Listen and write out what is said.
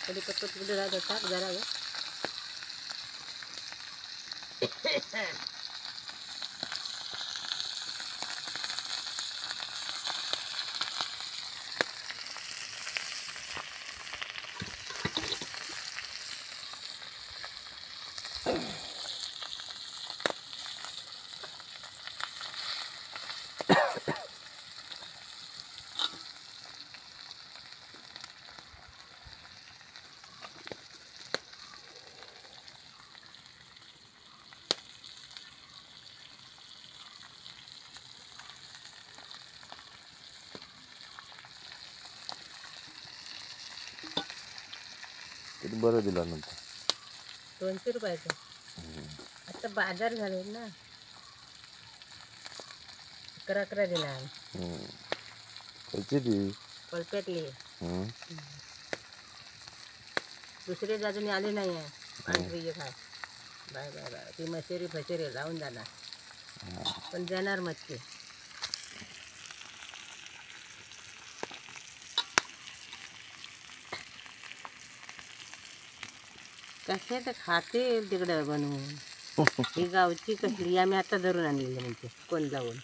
कढीपत्ता तिकडे राहत टाक जरा ग. किती बरं दिला नंतर 200 रुपयाचं. आता बाजार झाले ना. 11 दिला खायची ती कोलप्यातली. दुसरे अजून आले नाही आहे. पांढरी खाय. बाय बाय बाय ती मशेरी फशेरी लावून जाणार पण जाणार मच्छी. कसे तर खाते तिकडं बनवून. ही गावची कसली आम्ही आता धरून आणलेली म्हणते कोण लावून.